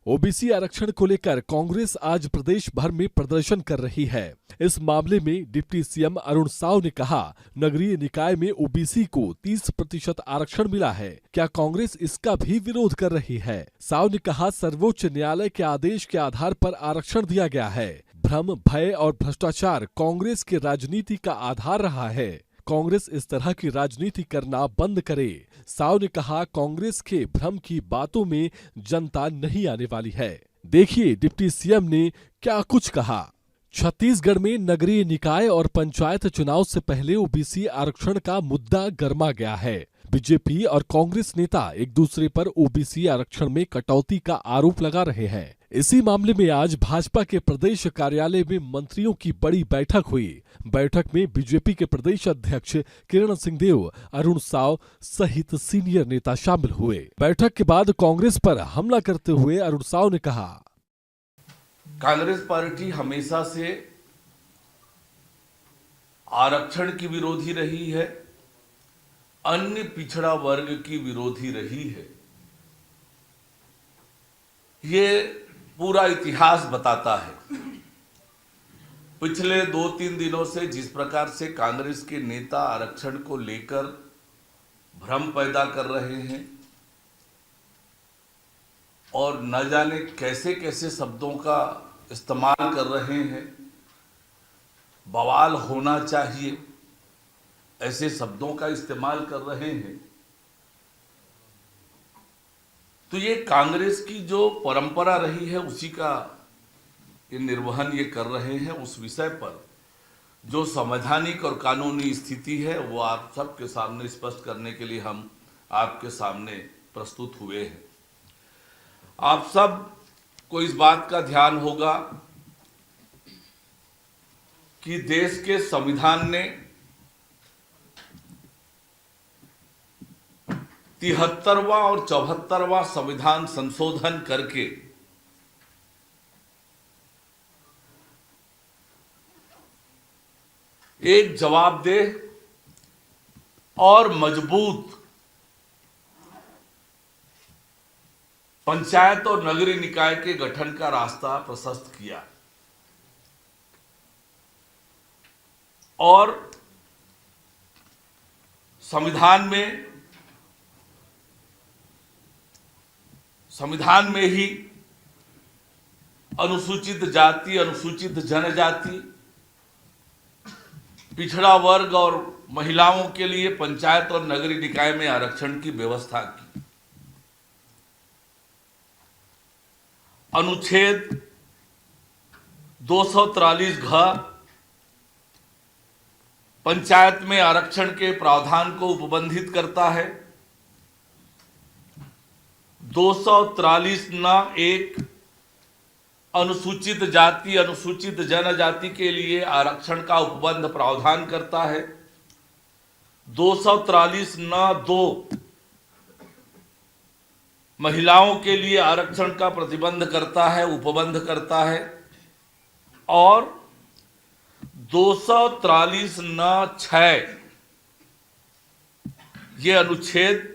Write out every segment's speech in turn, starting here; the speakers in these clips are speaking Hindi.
ओबीसी आरक्षण को लेकर कांग्रेस आज प्रदेश भर में प्रदर्शन कर रही है। इस मामले में डिप्टी सीएम अरुण साव ने कहा, नगरीय निकाय में ओबीसी को 30% आरक्षण मिला है, क्या कांग्रेस इसका भी विरोध कर रही है? साव ने कहा, सर्वोच्च न्यायालय के आदेश के आधार पर आरक्षण दिया गया है। भ्रम, भय और भ्रष्टाचार कांग्रेस की राजनीति का आधार रहा है। कांग्रेस इस तरह की राजनीति करना बंद करे। साव ने कहा, कांग्रेस के भ्रम की बातों में जनता नहीं आने वाली है। देखिए डिप्टी सीएम ने क्या कुछ कहा। छत्तीसगढ़ में नगरीय निकाय और पंचायत चुनाव से पहले ओबीसी आरक्षण का मुद्दा गर्मा गया है। बीजेपी और कांग्रेस नेता एक दूसरे पर ओबीसी आरक्षण में कटौती का आरोप लगा रहे हैं। इसी मामले में आज भाजपा के प्रदेश कार्यालय में मंत्रियों की बड़ी बैठक हुई। बैठक में बीजेपी के प्रदेश अध्यक्ष किरण सिंहदेव, अरुण साव सहित सीनियर नेता शामिल हुए। बैठक के बाद कांग्रेस पर हमला करते हुए अरुण साव ने कहा, कांग्रेस पार्टी हमेशा से आरक्षण की विरोधी रही है, अन्य पिछड़ा वर्ग की विरोधी रही है। ये पूरा इतिहास बताता है। पिछले 2-3 दिनों से जिस प्रकार से कांग्रेस के नेता आरक्षण को लेकर भ्रम पैदा कर रहे हैं और न जाने कैसे कैसे शब्दों का इस्तेमाल कर रहे हैं, बवाल होना चाहिए ऐसे शब्दों का इस्तेमाल कर रहे हैं, तो ये कांग्रेस की जो परंपरा रही है उसी का ये निर्वहन ये कर रहे हैं। उस विषय पर जो संवैधानिक और कानूनी स्थिति है वो आप सबके सामने स्पष्ट करने के लिए हम आपके सामने प्रस्तुत हुए हैं। आप सब को इस बात का ध्यान होगा कि देश के संविधान ने 73वां और 74वां संविधान संशोधन करके एक जवाबदेह और मजबूत पंचायत और नगरीय निकाय के गठन का रास्ता प्रशस्त किया और संविधान में ही अनुसूचित जाति, अनुसूचित जनजाति, पिछड़ा वर्ग और महिलाओं के लिए पंचायत और नगरीय निकाय में आरक्षण की व्यवस्था की। अनुच्छेद 243 घ पंचायत में आरक्षण के प्रावधान को उपबंधित करता है। 243 न 1 अनुसूचित जाति, अनुसूचित जनजाति के लिए आरक्षण का उपबंध प्रावधान करता है। 243 न 2 महिलाओं के लिए आरक्षण का प्रतिबंध करता है, उपबंध करता है। और 243 न 6 ये अनुच्छेद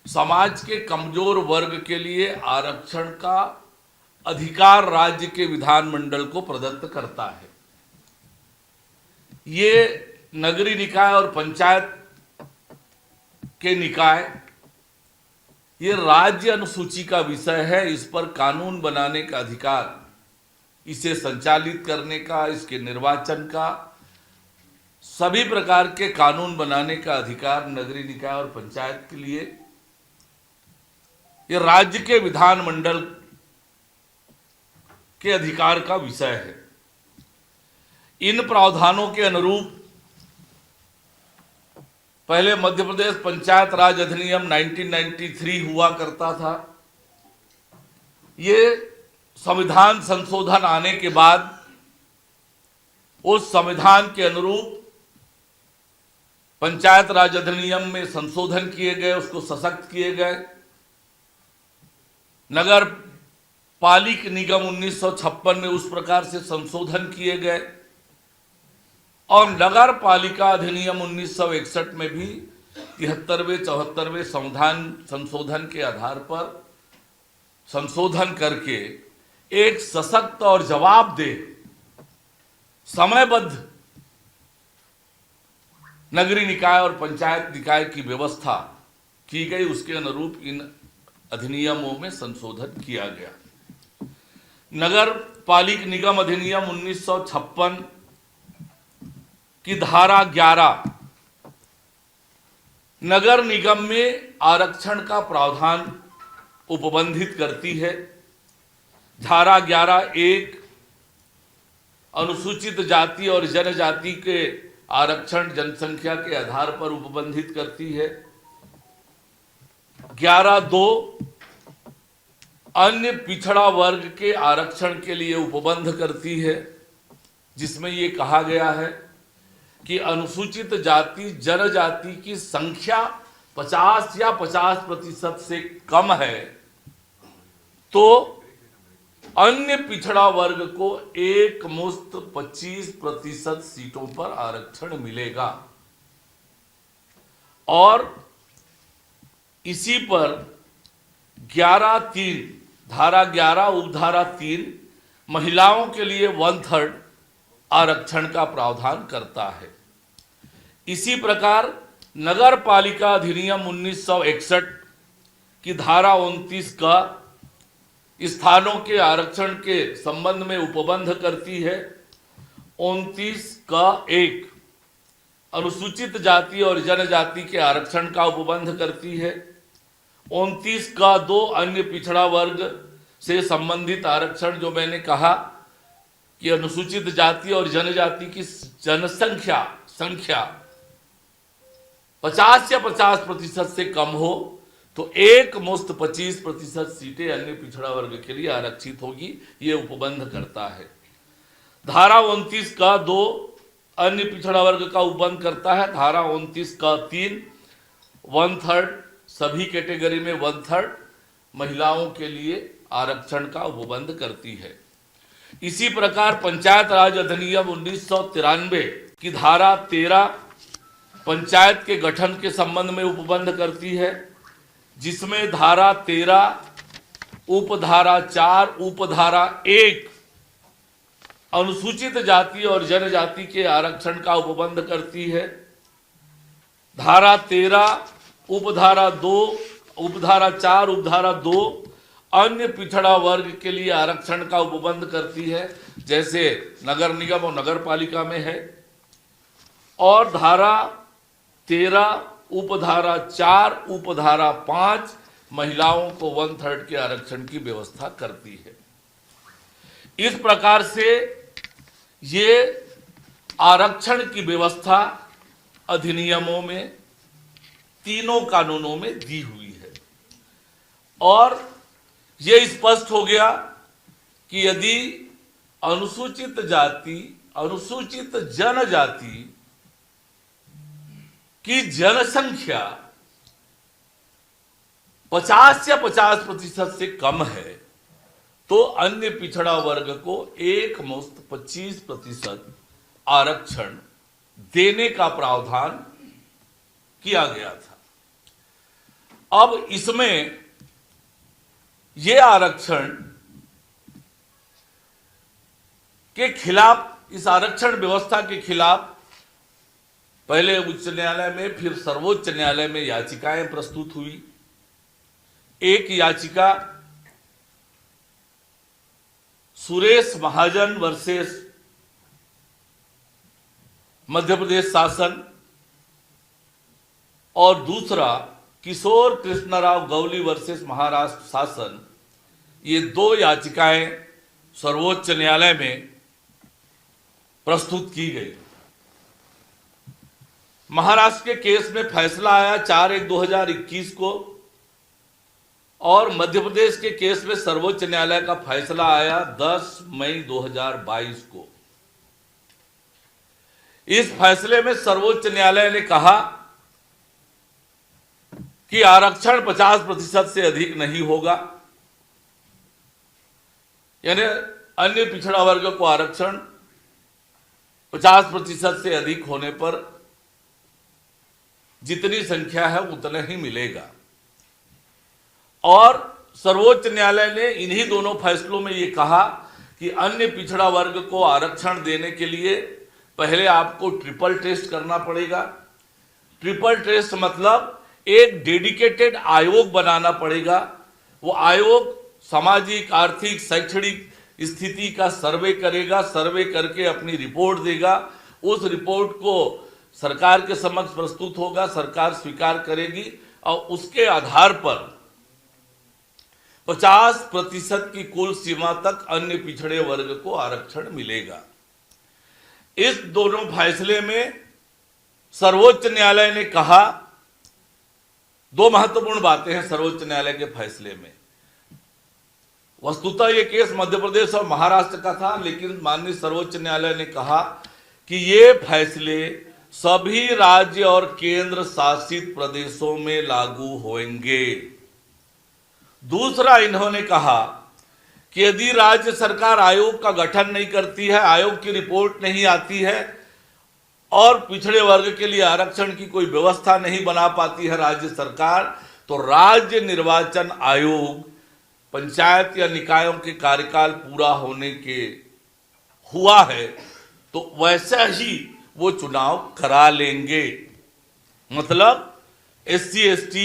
समाज के कमजोर वर्ग के लिए आरक्षण का अधिकार राज्य के विधानमंडल को प्रदत्त करता है। ये नगरीय निकाय और पंचायत के निकाय ये राज्य अनुसूची का विषय है। इस पर कानून बनाने का अधिकार, इसे संचालित करने का, इसके निर्वाचन का, सभी प्रकार के कानून बनाने का अधिकार नगरीय निकाय और पंचायत के लिए ये राज्य के विधानमंडल के अधिकार का विषय है। इन प्रावधानों के अनुरूप पहले मध्य प्रदेश पंचायत राज अधिनियम 1993 हुआ करता था। ये संविधान संशोधन आने के बाद उस संविधान के अनुरूप पंचायत राज अधिनियम में संशोधन किए गए, उसको सशक्त किए गए। नगर पालिक निगम 1956 में उस प्रकार से संशोधन किए गए और नगर पालिका अधिनियम 1961 में भी 73वें 74वें संविधान संशोधन के आधार पर संशोधन करके एक सशक्त और जवाबदेह समयबद्ध नगरीय निकाय और पंचायत निकाय की व्यवस्था की गई, उसके अनुरूप इन अधिनियमों में संशोधन किया गया। नगर पालिक निगम अधिनियम 1956 की धारा 11 नगर निगम में आरक्षण का प्रावधान उपबंधित करती है। धारा 11(1) अनुसूचित जाति और जनजाति के आरक्षण जनसंख्या के आधार पर उपबंधित करती है। 11(2) अन्य पिछड़ा वर्ग के आरक्षण के लिए उपबंध करती है, जिसमें ये कहा गया है कि अनुसूचित जाति जनजाति की संख्या 50 या 50% से कम है तो अन्य पिछड़ा वर्ग को एक मुश्त 25% सीटों पर आरक्षण मिलेगा। और इसी पर 11(3) धारा 11 उपधारा 3 महिलाओं के लिए 1/3 आरक्षण का प्रावधान करता है। इसी प्रकार नगर पालिका अधिनियम 1961 की धारा 29 का स्थानों के आरक्षण के संबंध में उपबंध करती है। 29(1) अनुसूचित जाति और जनजाति के आरक्षण का उपबंध करती है। 29(2) अन्य पिछड़ा वर्ग से संबंधित आरक्षण, जो मैंने कहा कि अनुसूचित जाति और जनजाति की जनसंख्या 50 या 50% से कम हो तो एक मुश्त 25% सीटें अन्य पिछड़ा वर्ग के लिए आरक्षित होगी, ये उपबंध करता है। धारा 29(2) अन्य पिछड़ा वर्ग का उपबंध करता है। धारा 29(3) 1/3 सभी कैटेगरी में 1/3 महिलाओं के लिए आरक्षण का उपबंध करती है। इसी प्रकार पंचायत राज अधिनियम 1993 की धारा 13 पंचायत के गठन के संबंध में उपबंध करती है, जिसमें धारा 13 उपधारा 4 उपधारा 1 अनुसूचित जाति और जनजाति के आरक्षण का उपबंध करती है। धारा 13 उपधारा 2 उपधारा 4 उपधारा 2 अन्य पिछड़ा वर्ग के लिए आरक्षण का उपबंध करती है, जैसे नगर निगम और नगर पालिका में है। और धारा 13 उपधारा 4 उपधारा 5 महिलाओं को 1/3 के आरक्षण की व्यवस्था करती है। इस प्रकार से ये आरक्षण की व्यवस्था अधिनियमों में तीनों कानूनों में दी हुई है। और ये स्पष्ट हो गया कि यदि अनुसूचित जाति अनुसूचित जनजाति की जनसंख्या 50 या 50% से कम है तो अन्य पिछड़ा वर्ग को एक मुश्त 25% आरक्षण देने का प्रावधान किया गया था। अब इसमें ये आरक्षण के खिलाफ, इस आरक्षण व्यवस्था के खिलाफ पहले उच्च न्यायालय में फिर सर्वोच्च न्यायालय में याचिकाएं प्रस्तुत हुई। एक याचिका सुरेश महाजन वर्सेस मध्य प्रदेश शासन और दूसरा किशोर कृष्णराव गौली वर्सेस महाराष्ट्र शासन, ये दो याचिकाएं सर्वोच्च न्यायालय में प्रस्तुत की गई। महाराष्ट्र के केस में फैसला आया 4/1/2021 को और मध्य प्रदेश के केस में सर्वोच्च न्यायालय का फैसला आया 10 मई 2022 को। इस फैसले में सर्वोच्च न्यायालय ने कहा कि आरक्षण 50% से अधिक नहीं होगा, यानी अन्य पिछड़ा वर्ग को आरक्षण 50% से अधिक होने पर जितनी संख्या है उतना ही मिलेगा। और सर्वोच्च न्यायालय ने इन्हीं दोनों फैसलों में ये कहा कि अन्य पिछड़ा वर्ग को आरक्षण देने के लिए पहले आपको ट्रिपल टेस्ट करना पड़ेगा। ट्रिपल टेस्ट मतलब एक डेडिकेटेड आयोग बनाना पड़ेगा। वो आयोग सामाजिक, आर्थिक, शैक्षणिक स्थिति का सर्वे करेगा, सर्वे करके अपनी रिपोर्ट देगा। उस रिपोर्ट को सरकार के समक्ष प्रस्तुत होगा, सरकार स्वीकार करेगी और उसके आधार पर 50% की कुल सीमा तक अन्य पिछड़े वर्ग को आरक्षण मिलेगा। इस दोनों फैसले में सर्वोच्च न्यायालय ने कहा, दो महत्वपूर्ण बातें हैं सर्वोच्च न्यायालय के फैसले में। वस्तुतः ये केस मध्य प्रदेश और महाराष्ट्र का था, लेकिन माननीय सर्वोच्च न्यायालय ने कहा कि ये फैसले सभी राज्य और केंद्र शासित प्रदेशों में लागू होंगे। दूसरा, इन्होंने कहा कि यदि राज्य सरकार आयोग का गठन नहीं करती है, आयोग की रिपोर्ट नहीं आती है और पिछड़े वर्ग के लिए आरक्षण की कोई व्यवस्था नहीं बना पाती है राज्य सरकार, तो राज्य निर्वाचन आयोग पंचायत या निकायों के कार्यकाल पूरा होने के हुआ है तो वैसा ही वो चुनाव करा लेंगे। मतलब SC ST,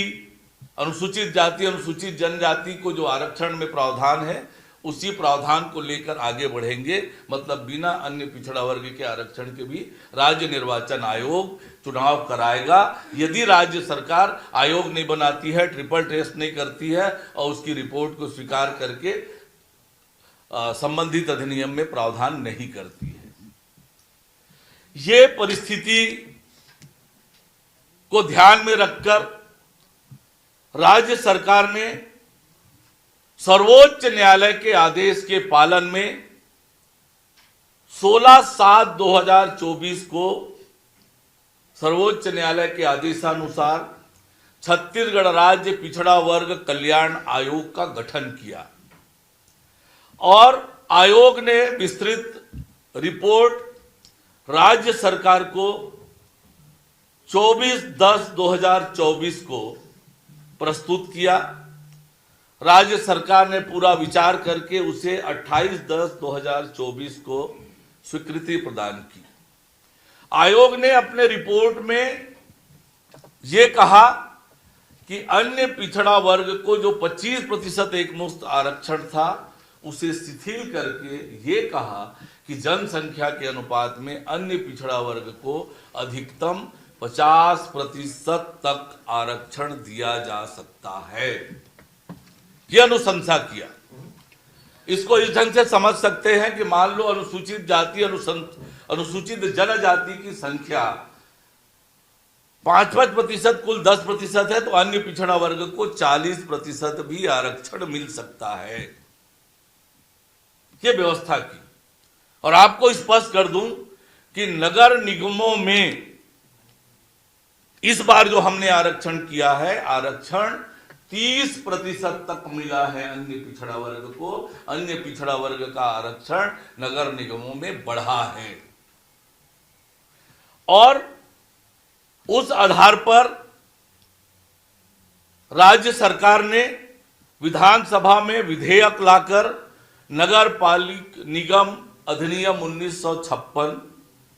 अनुसूचित जाति, अनुसूचित जनजाति को जो आरक्षण में प्रावधान है उसी प्रावधान को लेकर आगे बढ़ेंगे। मतलब बिना अन्य पिछड़ा वर्ग के आरक्षण के भी राज्य निर्वाचन आयोग चुनाव कराएगा। यदि राज्य सरकार आयोग नहीं बनाती है, ट्रिपल टेस्ट नहीं करती है और उसकी रिपोर्ट को स्वीकार करके संबंधित अधिनियम में प्रावधान नहीं करती है। ये परिस्थिति को ध्यान में रखकर राज्य सरकार ने सर्वोच्च न्यायालय के आदेश के पालन में 16/7/2024 को सर्वोच्च न्यायालय के आदेशानुसार छत्तीसगढ़ राज्य पिछड़ा वर्ग कल्याण आयोग का गठन किया और आयोग ने विस्तृत रिपोर्ट राज्य सरकार को 24/10/2024 को प्रस्तुत किया। राज्य सरकार ने पूरा विचार करके उसे 28/10/2024 को स्वीकृति प्रदान की। आयोग ने अपने रिपोर्ट में यह कहा कि अन्य पिछड़ा वर्ग को जो 25% एकमुश्त आरक्षण था उसे शिथिल करके ये कहा कि जनसंख्या के अनुपात में अन्य पिछड़ा वर्ग को अधिकतम 50% तक आरक्षण दिया जा सकता है। यह अनुशंसा किया। इसको इस ढंग से समझ सकते हैं कि मान लो अनुसूचित जाति, अनुसूचित जनजाति की संख्या 5% कुल 10% है तो अन्य पिछड़ा वर्ग को 40% भी आरक्षण मिल सकता है। यह व्यवस्था की। और आपको स्पष्ट कर दूं कि नगर निगमों में इस बार जो हमने आरक्षण किया है, आरक्षण 30% तक मिला है अन्य पिछड़ा वर्ग को। अन्य पिछड़ा वर्ग का आरक्षण नगर निगमों में बढ़ा है और उस आधार पर राज्य सरकार ने विधानसभा में विधेयक लाकर नगर पालिका निगम अधिनियम 1956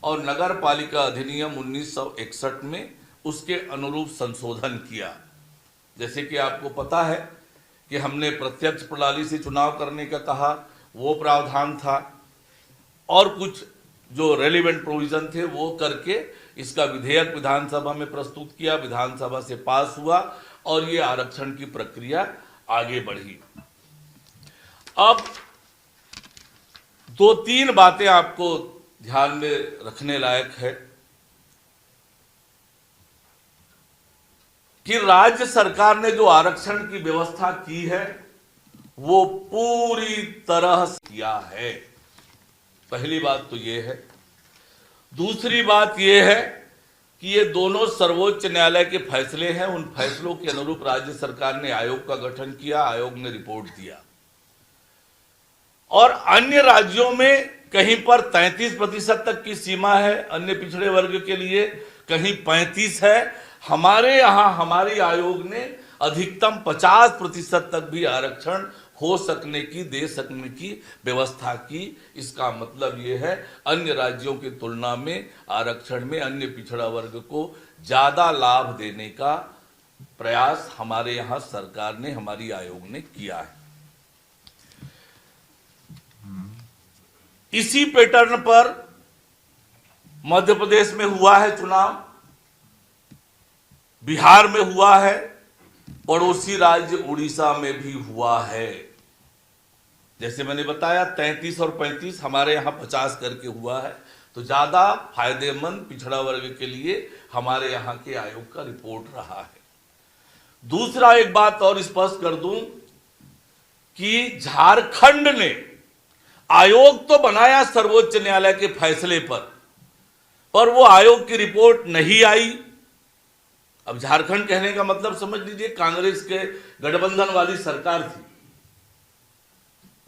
और नगर पालिका अधिनियम 1961 में उसके अनुरूप संशोधन किया। जैसे कि आपको पता है कि हमने प्रत्यक्ष प्रणाली से चुनाव करने का कहा, वो प्रावधान था और कुछ जो रेलिवेंट प्रोविजन थे वो करके इसका विधेयक विधानसभा में प्रस्तुत किया, विधानसभा से पास हुआ और ये आरक्षण की प्रक्रिया आगे बढ़ी। अब 2-3 बातें आपको ध्यान में रखने लायक है कि राज्य सरकार ने जो आरक्षण की व्यवस्था की है वो पूरी तरह से किया है। पहली बात तो ये है। दूसरी बात ये है कि ये दोनों सर्वोच्च न्यायालय के फैसले हैं। उन फैसलों के अनुरूप राज्य सरकार ने आयोग का गठन किया, आयोग ने रिपोर्ट दिया और अन्य राज्यों में कहीं पर 33% तक की सीमा है अन्य पिछड़े वर्ग के लिए, कहीं 35 है। हमारे यहां हमारी आयोग ने अधिकतम 50% तक भी आरक्षण हो सकने की, दे सकने की व्यवस्था की। इसका मतलब यह है अन्य राज्यों की तुलना में आरक्षण में अन्य पिछड़ा वर्ग को ज्यादा लाभ देने का प्रयास हमारे यहां सरकार ने, हमारी आयोग ने किया है। इसी पैटर्न पर मध्य प्रदेश में हुआ है चुनाव, बिहार में हुआ है, पड़ोसी राज्य उड़ीसा में भी हुआ है। जैसे मैंने बताया 33 और 35, हमारे यहां 50 करके हुआ है। तो ज्यादा फायदेमंद पिछड़ा वर्ग के लिए हमारे यहां के आयोग का रिपोर्ट रहा है। दूसरा एक बात और स्पष्ट कर दूं कि झारखंड ने आयोग तो बनाया सर्वोच्च न्यायालय के फैसले पर वो आयोग की रिपोर्ट नहीं आई। अब झारखंड कहने का मतलब समझ लीजिए कांग्रेस के गठबंधन वाली सरकार थी,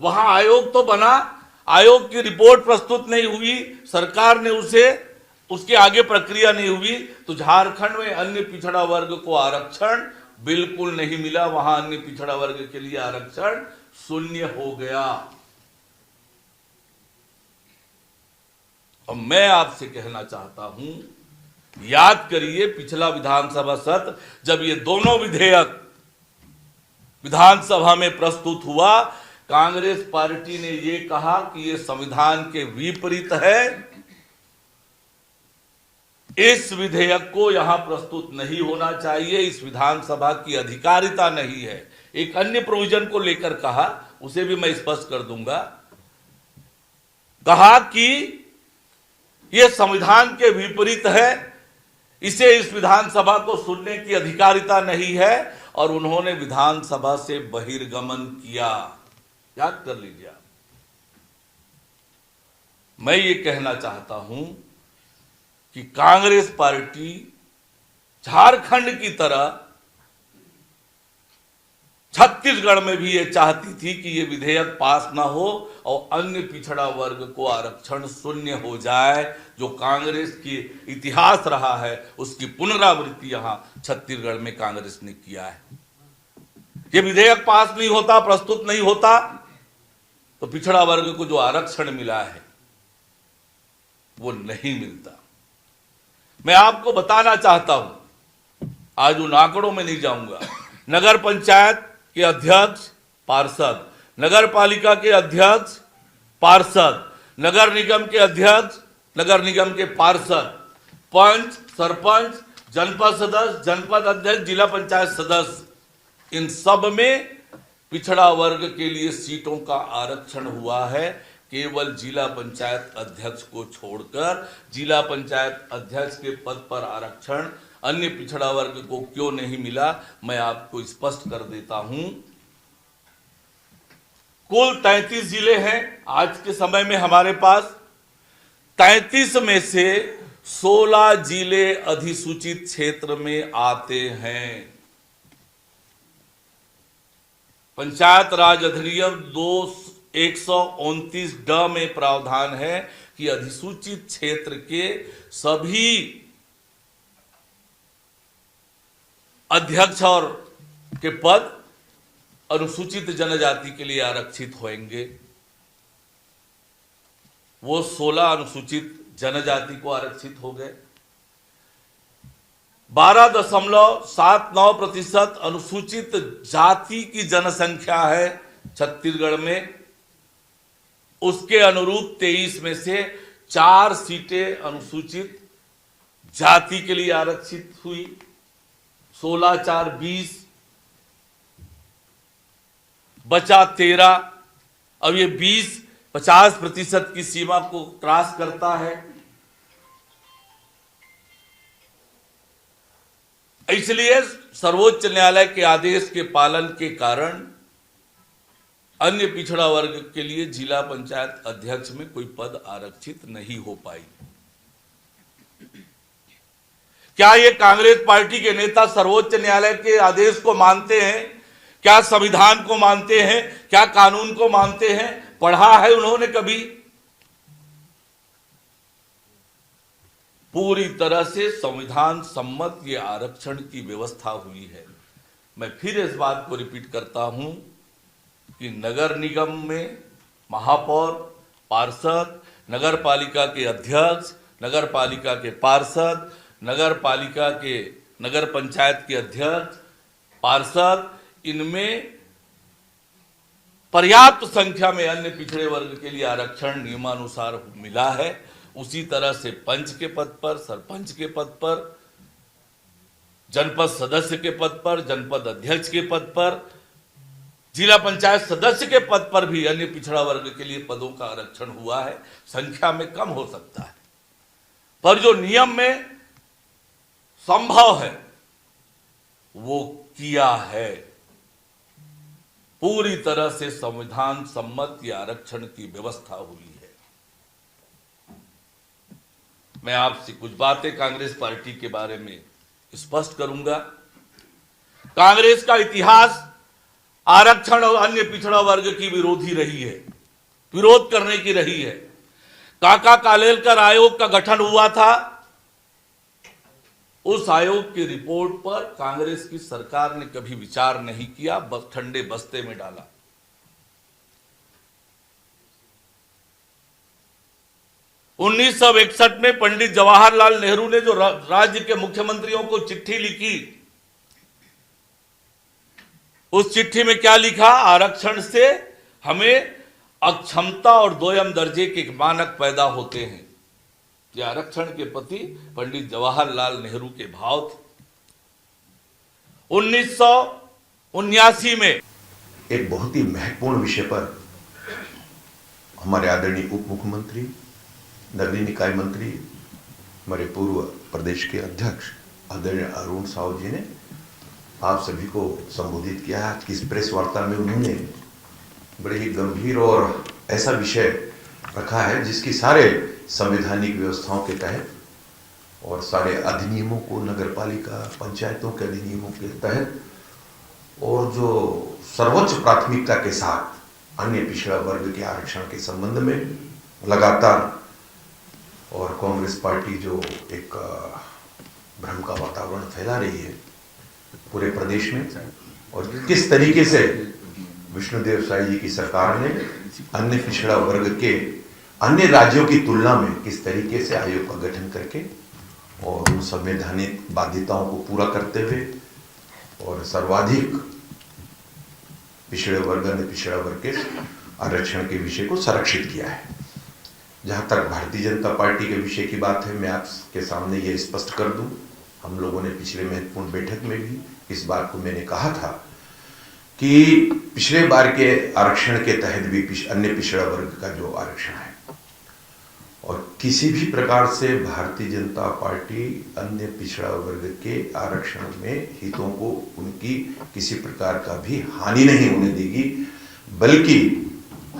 वहां आयोग तो बना, आयोग की रिपोर्ट प्रस्तुत नहीं हुई, सरकार ने उसके आगे प्रक्रिया नहीं हुई, तो झारखंड में अन्य पिछड़ा वर्ग को आरक्षण बिल्कुल नहीं मिला। वहां अन्य पिछड़ा वर्ग के लिए आरक्षण शून्य हो गया। और मैं आपसे कहना चाहता हूं, याद करिए पिछला विधानसभा सत्र जब ये दोनों विधेयक विधानसभा में प्रस्तुत हुआ, कांग्रेस पार्टी ने ये कहा कि ये संविधान के विपरीत है, इस विधेयक को यहां प्रस्तुत नहीं होना चाहिए, इस विधानसभा की अधिकारिता नहीं है। एक अन्य प्रोविजन को लेकर कहा, उसे भी मैं स्पष्ट कर दूंगा, कहा कि यह संविधान के विपरीत है, इसे इस विधानसभा को सुनने की अधिकारिता नहीं है, और उन्होंने विधानसभा से बहिर्गमन किया। याद कर लीजिए आप। मैं ये कहना चाहता हूं कि कांग्रेस पार्टी झारखंड की तरह छत्तीसगढ़ में भी ये चाहती थी कि ये विधेयक पास ना हो और अन्य पिछड़ा वर्ग को आरक्षण शून्य हो जाए। जो कांग्रेस की इतिहास रहा है उसकी पुनरावृत्ति यहां छत्तीसगढ़ में कांग्रेस ने किया है। ये विधेयक पास नहीं होता, प्रस्तुत नहीं होता, तो पिछड़ा वर्ग को जो आरक्षण मिला है वो नहीं मिलता। मैं आपको बताना चाहता हूं, आज उन आंकड़ों में नहीं जाऊंगा, नगर पंचायत के अध्यक्ष पार्षद, नगर पालिका के अध्यक्ष पार्षद, नगर निगम के अध्यक्ष, नगर निगम के पार्षद, पंच, सरपंच, जनपद सदस्य, जनपद अध्यक्ष, जिला पंचायत सदस्य, इन सब में पिछड़ा वर्ग के लिए सीटों का आरक्षण हुआ है। केवल जिला पंचायत अध्यक्ष को छोड़कर, जिला पंचायत अध्यक्ष के पद पर आरक्षण अन्य पिछड़ा वर्ग को क्यों नहीं मिला, मैं आपको स्पष्ट कर देता हूं। कुल 33 जिले हैं आज के समय में हमारे पास। 33 में से 16 जिले अधिसूचित क्षेत्र में आते हैं। पंचायत राज अधिनियम 129 ड में प्रावधान है कि अधिसूचित क्षेत्र के सभी अध्यक्ष और के पद अनुसूचित जनजाति के लिए आरक्षित होंगे। वो 16 अनुसूचित जनजाति को आरक्षित हो गए। 12.79% अनुसूचित जाति की जनसंख्या है छत्तीसगढ़ में। उसके अनुरूप 23 में से 4 सीटें अनुसूचित जाति के लिए आरक्षित हुई। 16, 4, 20, बचा 13। अब ये 50% की सीमा को क्रॉस करता है। इसलिए सर्वोच्च न्यायालय के आदेश के पालन के कारण अन्य पिछड़ा वर्ग के लिए जिला पंचायत अध्यक्ष में कोई पद आरक्षित नहीं हो पाई। क्या ये कांग्रेस पार्टी के नेता सर्वोच्च न्यायालय के आदेश को मानते हैं? क्या संविधान को मानते हैं? क्या कानून को मानते हैं? पढ़ा है उन्होंने कभी? पूरी तरह से संविधान सम्मत ये आरक्षण की व्यवस्था हुई है। मैं फिर इस बात को रिपीट करता हूं कि नगर निगम में महापौर, पार्षद, नगर पालिका के अध्यक्ष, नगर पालिका के पार्षद, नगर पालिका के नगर पंचायत के अध्यक्ष, पार्षद, इनमें पर्याप्त संख्या में अन्य पिछड़े वर्ग के लिए आरक्षण नियमानुसार मिला है। उसी तरह से पंच के पद पर, सरपंच के पद पर, जनपद सदस्य के पद पर, जनपद अध्यक्ष के पद पर, जिला पंचायत सदस्य के पद पर भी अन्य पिछड़ा वर्ग के लिए पदों का आरक्षण हुआ है। संख्या में कम हो सकता है, पर जो नियम में संभव है वो किया है। पूरी तरह से संविधान सम्मत ये आरक्षण की व्यवस्था हुई है। मैं आपसे कुछ बातें कांग्रेस पार्टी के बारे में स्पष्ट करूंगा। कांग्रेस का इतिहास आरक्षण और अन्य पिछड़ा वर्ग की विरोधी रही है, विरोध करने की रही है। काका कालेलकर आयोग का गठन हुआ था, उस आयोग की रिपोर्ट पर कांग्रेस की सरकार ने कभी विचार नहीं किया, बस ठंडे बस्ते में डाला। 1961 में पंडित जवाहरलाल नेहरू ने जो राज्य के मुख्यमंत्रियों को चिट्ठी लिखी, उस चिट्ठी में क्या लिखा? आरक्षण से हमें अक्षमता और दोयम दर्जे के मानक पैदा होते हैं। यह आरक्षण के प्रति पंडित जवाहरलाल नेहरू के भाव थे। 1979 में एक बहुत ही महत्वपूर्ण विषय पर हमारे आदरणीय उप मुख्यमंत्री, नगरीय निकाय मंत्री, हमारे पूर्व प्रदेश के अध्यक्ष आदरणीय अरुण साहू जी ने आप सभी को संबोधित किया। आज की इस प्रेस वार्ता में उन्होंने बड़े ही गंभीर और ऐसा विषय रखा है जिसकी सारे संवैधानिक व्यवस्थाओं के तहत और सारे अधिनियमों को, नगर पालिका पंचायतों के अधिनियमों के तहत और जो सर्वोच्च प्राथमिकता के साथ अन्य पिछड़ा वर्ग के आरक्षण के संबंध में लगातार और कांग्रेस पार्टी जो एक भ्रम का वातावरण फैला रही है पूरे प्रदेश में, और किस तरीके से विष्णुदेव साई जी की सरकार ने अन्य पिछड़ा वर्ग के अन्य राज्यों की तुलना में किस तरीके से आयोग का गठन करके और उन संवैधानिक बाध्यताओं को पूरा करते हुए और सर्वाधिक पिछड़े वर्ग, अन्य पिछड़ा वर्ग के आरक्षण के विषय को संरक्षित किया है। जहां तक भारतीय जनता पार्टी के विषय की बात है, मैं आपके सामने ये स्पष्ट कर दूं, हम लोगों ने पिछले महत्वपूर्ण बैठक में भी इस बात को मैंने कहा था कि पिछले बार के आरक्षण के तहत भी अन्य पिछड़ा वर्ग का जो आरक्षण है और किसी भी प्रकार से भारतीय जनता पार्टी अन्य पिछड़ा वर्ग के आरक्षण में हितों को उनकी किसी प्रकार का भी हानि नहीं होने देगी, बल्कि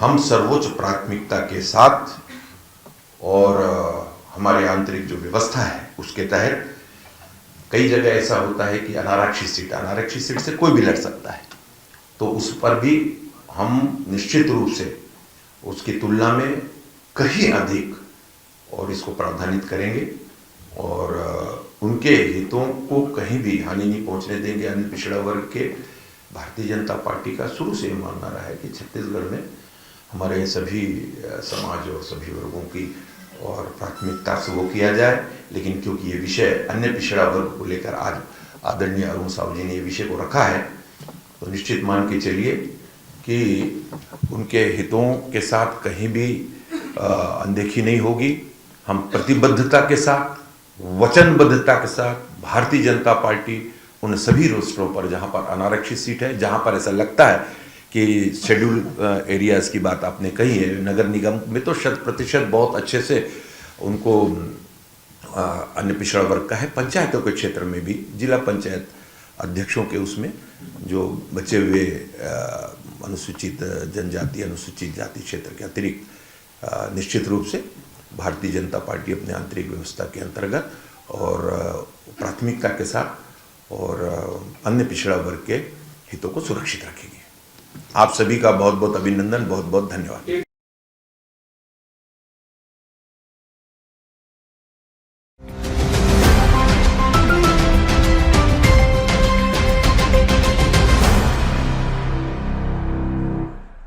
हम सर्वोच्च प्राथमिकता के साथ और हमारे आंतरिक जो व्यवस्था है उसके तहत, कई जगह ऐसा होता है कि अनारक्षित सीट से कोई भी लड़ सकता है, तो उस पर भी हम निश्चित रूप से उसकी तुलना में कहीं अधिक और इसको प्रावधानित करेंगे और उनके हितों को कहीं भी हानि नहीं पहुंचने देंगे। अन्य पिछड़ा वर्ग के भारतीय जनता पार्टी का शुरू से मानना रहा है कि छत्तीसगढ़ में हमारे सभी समाज और सभी वर्गों की और प्राथमिकता से वो किया जाए, लेकिन क्योंकि ये विषय अन्य पिछड़ा वर्ग को लेकर आज आदरणीय अरुण साहू जी ने ये विषय को रखा है, तो निश्चित मान के चलिए कि उनके हितों के साथ कहीं भी अनदेखी नहीं होगी। हम प्रतिबद्धता के साथ, वचनबद्धता के साथ भारतीय जनता पार्टी उन सभी रोस्टरों पर जहां पर अनारक्षित सीट है, जहां पर ऐसा लगता है कि शेड्यूल एरियाज की बात आपने कही है, नगर निगम में तो 100% बहुत अच्छे से उनको अन्य पिछड़ा वर्ग का है। पंचायतों के क्षेत्र में भी जिला पंचायत अध्यक्षों के उसमें जो बचे हुए अनुसूचित जनजाति, अनुसूचित जाति क्षेत्र के अतिरिक्त निश्चित रूप से भारतीय जनता पार्टी अपने आंतरिक व्यवस्था के अंतर्गत और प्राथमिकता के साथ और अन्य पिछड़ा वर्ग के हितों को सुरक्षित रखेगी। आप सभी का बहुत बहुत अभिनंदन, बहुत बहुत धन्यवाद।